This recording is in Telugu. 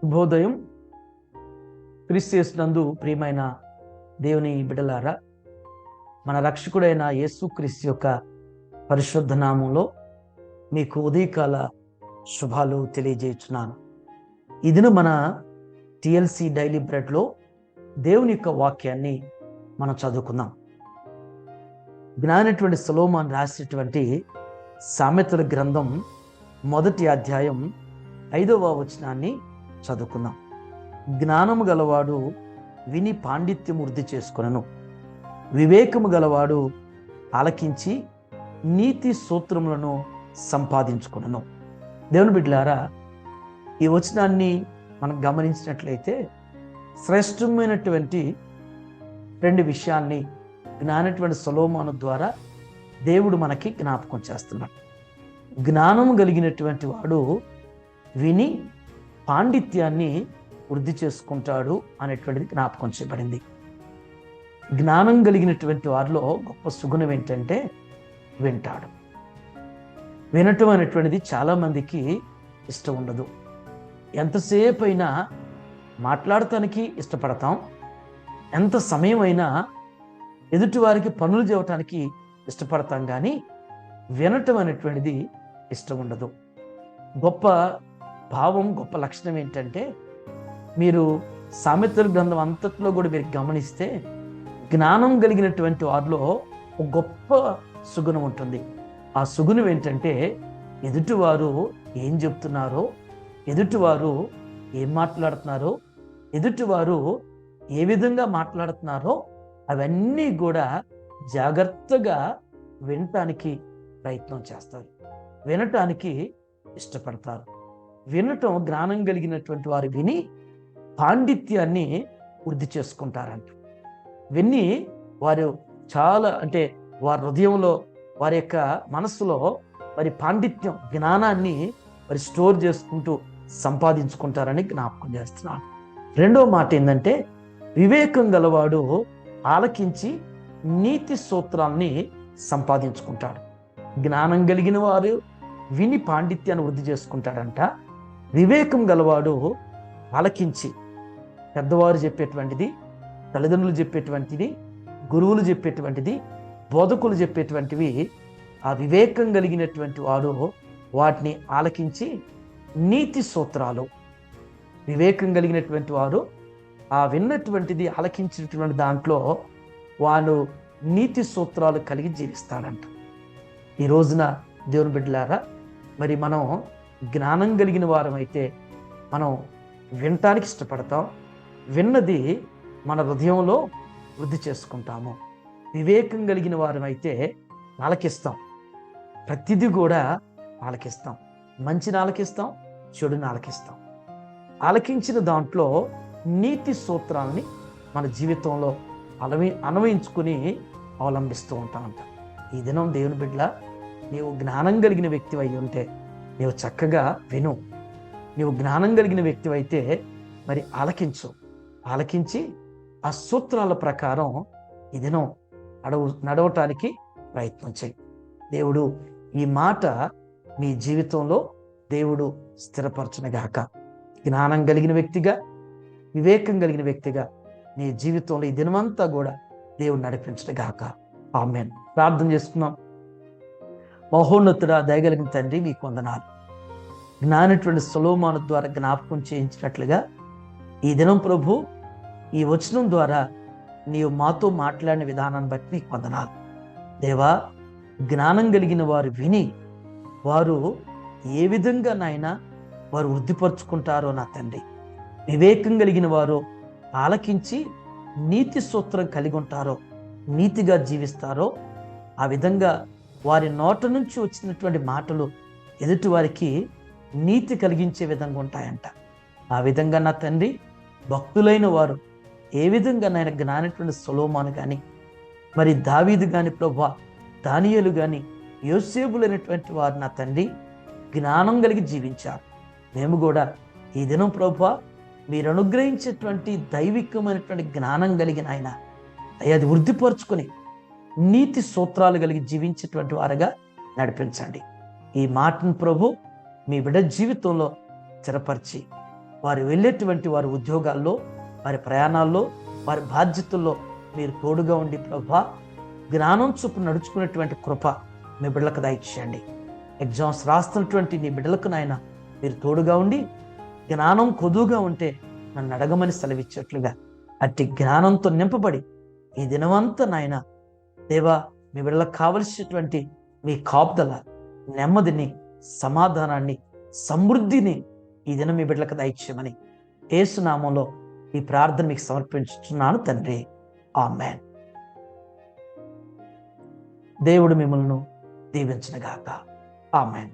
శుభోదయం. క్రీస్తు యేసునందు ప్రియమైన దేవుని బిడ్డలారా, మన రక్షకుడైన యేసుక్రీస్తు యొక్క పరిశుద్ధ నామంలో మీకు ఉదయకాల శుభాలు తెలియజేస్తున్నాను. ఈ దినం మన టిఎల్సి డైలీ బ్రెడ్లో దేవుని యొక్క వాక్యాన్ని మనం చదువుకుందాం. జ్ఞానటువంటి సొలొమోను రాసినటువంటి సామెతల గ్రంథం 1వ అధ్యాయం 5వ వచనాన్ని చదువుకుందాం. జ్ఞానము గలవాడు విని పాండిత్యం వృద్ధి చేసుకొనెను, వివేకము గలవాడు ఆలకించి నీతి సూత్రములను సంపాదించుకొనెను. దేవుని బిడ్డలారా, ఈ వచనాన్ని మనం గమనించినట్లయితే శ్రేష్టమైనటువంటి 2 విషయాల్ని జ్ఞానటువంటి సొలొమోను ద్వారా దేవుడు మనకి జ్ఞాపకం చేస్తున్నాడు. జ్ఞానము కలిగినటువంటి వాడు విని పాండిత్యాన్ని వృద్ధి చేసుకుంటాడు అనేటువంటిది జ్ఞాపకం చేయబడింది. జ్ఞానం కలిగినటువంటి వారిలో గొప్ప సుగుణం ఏంటంటే వింటాడు. వినటం అనేటువంటిది చాలామందికి ఇష్టం ఉండదు. ఎంతసేపు అయినా మాట్లాడటానికి ఇష్టపడతాం, ఎంత సమయం అయినా ఎదుటివారికి పనులు చేయటానికి ఇష్టపడతాం, కానీ వినటం అనేటువంటిది ఇష్టం ఉండదు. గొప్ప భావం, గొప్ప లక్షణం ఏంటంటే, మీరు సామెతల గ్రంథం అంతట్లో కూడా మీరు గమనిస్తే జ్ఞానం కలిగినటువంటి వారిలో ఒక గొప్ప సుగుణం ఉంటుంది. ఆ సుగుణం ఏంటంటే, ఎదుటివారు ఏం చెప్తున్నారో, ఎదుటివారు ఏం మాట్లాడుతున్నారో, ఎదుటివారు ఏ విధంగా మాట్లాడుతున్నారో అవన్నీ కూడా జాగ్రత్తగా వినటానికి ప్రయత్నం చేస్తారు, వినటానికి ఇష్టపడతారు. వినటం జ్ఞానం కలిగినటువంటి వారు విని పాండిత్యాన్ని వృద్ధి చేసుకుంటారంట. విని వారు చాలా వారి హృదయంలో, వారి యొక్క మనస్సులో వారి పాండిత్యం, జ్ఞానాన్ని వారి స్టోర్ చేసుకుంటూ సంపాదించుకుంటారని జ్ఞాపకం చేస్తున్నాను. 2వ మాట ఏంటంటే, వివేకం గలవాడు ఆలకించి నీతి సూత్రాల్ని సంపాదించుకుంటాడు. జ్ఞానం కలిగిన వారు విని పాండిత్యాన్ని వృద్ధి చేసుకుంటాడంట. వివేకం గలవాడు ఆలకించి, పెద్దవారు చెప్పేటువంటిది, తల్లిదండ్రులు చెప్పేటువంటిది, గురువులు చెప్పేటువంటిది, బోధకులు చెప్పేటువంటివి, ఆ వివేకం కలిగినటువంటి వాడు వాటిని ఆలకించి నీతి సూత్రాలు, వివేకం కలిగినటువంటి వారు ఆ విన్నటువంటిది ఆలకించినటువంటి దాంట్లో వాడు నీతి సూత్రాలు కలిగి జీవిస్తాడంట. ఈ రోజున దేవుని బిడ్డలారా, మరి మనం జ్ఞానం కలిగిన వారం అయితే మనం వినటానికి ఇష్టపడతాం, విన్నది మన హృదయంలో వృద్ధి చేసుకుంటాము. వివేకం కలిగిన వారం అయితే ఆలకిస్తాం, ప్రతిదీ కూడా ఆలకిస్తాం. మంచిని ఆలకిస్తాం, చెడుని ఆలకిస్తాం. ఆలకించిన దాంట్లో నీతి సూత్రాలని మన జీవితంలో అన్వయించుకుని అవలంబిస్తూ ఉంటామంట. ఈ దినం దేవుని బిడ్డల, నీవు జ్ఞానం కలిగిన వ్యక్తి అయి ఉంటే నీవు చక్కగా విను. నీవు జ్ఞానం కలిగిన వ్యక్తి అయితే మరి ఆలకించు. ఆలకించి ఆ సూత్రాల ప్రకారం ఈ దినం నడవటానికి ప్రయత్నం చేయి. దేవుడు ఈ మాట మీ జీవితంలో దేవుడు స్థిరపరచునుగాక. జ్ఞానం కలిగిన వ్యక్తిగా, వివేకం కలిగిన వ్యక్తిగా నీ జీవితంలో ఈ దినమంతా కూడా దేవుడు నడిపించునుగాక. ఆమేన్. ప్రార్థన చేసుకుందాం. మహోన్నతుడా, దయగలిగిన తండ్రి, మీకు వందనాలు. జ్ఞానటువంటి సొలొమోను ద్వారా జ్ఞాపకం చేయించినట్లుగా ఈ దినం ప్రభు, ఈ వచనం ద్వారా నీవు మాతో మాట్లాడిన విధానాన్ని బట్టి నీకు వందనాలు. దేవా, జ్ఞానం కలిగిన వారు విని వారు ఏ విధంగా నాయనా వారు వృద్ధిపరుచుకుంటారో నా తండ్రి, వివేకం కలిగిన వారు ఆలకించి నీతి సూత్రం కలిగి ఉంటారో, నీతిగా జీవిస్తారో, ఆ విధంగా వారి నోట నుంచి వచ్చినటువంటి మాటలు ఎదుటి వారికి నీతి కలిగించే విధంగా ఉంటాయంట. ఆ విధంగా నా తండ్రి, భక్తులైన వారు ఏ విధంగా నాయన జ్ఞానటువంటి సొలొమోను కానీ, మరి దావీదు కానీ, ప్రభువా దానియేలు కానీ, యోసేపులైనటువంటి వారు నా తండ్రి జ్ఞానం కలిగి జీవించారు. మేము కూడా ఈ దినం ప్రభువా మీరు అనుగ్రహించేటువంటి దైవికమైనటువంటి జ్ఞానం కలిగిన ఆయన అది వృద్ధిపరుచుకొని నీతి సూత్రాలు కలిగి జీవించేటువంటి వారుగా నడిపించండి. ఈ మాటను ప్రభు మీ బిడ్డ జీవితంలో స్థిరపరిచి వారు వెళ్ళేటువంటి వారి ఉద్యోగాల్లో, వారి ప్రయాణాల్లో, వారి బాధ్యతల్లో మీరు తోడుగా ఉండి ప్రభా జ్ఞానం చొప్పున నడుచుకునేటువంటి కృప మీ బిడ్డలకు దయచేయండి. ఎగ్జామ్స్ రాస్తున్నటువంటి నీ బిడ్డలకు నాయన మీరు తోడుగా ఉండి జ్ఞానం కొదువుగా ఉంటే నన్ను అడగమని సెలవిచ్చేట్లుగా అట్టి జ్ఞానంతో నింపబడి ఈ దినమంతా నాయన దేవా మీ బిడ్డలకు కావలసినటువంటి మీ కాపుదల, నెమ్మదిని, సమాధానాన్ని, సమృద్ధిని ఈ దినం మీ బిడ్డలకు దయచేయమని యేసు నామంలో ఈ ప్రార్థన మీకు సమర్పించుతున్నాను తండ్రి. ఆమేన్. దేవుడు మిమ్మల్ని దీవించునుగాక. ఆమేన్.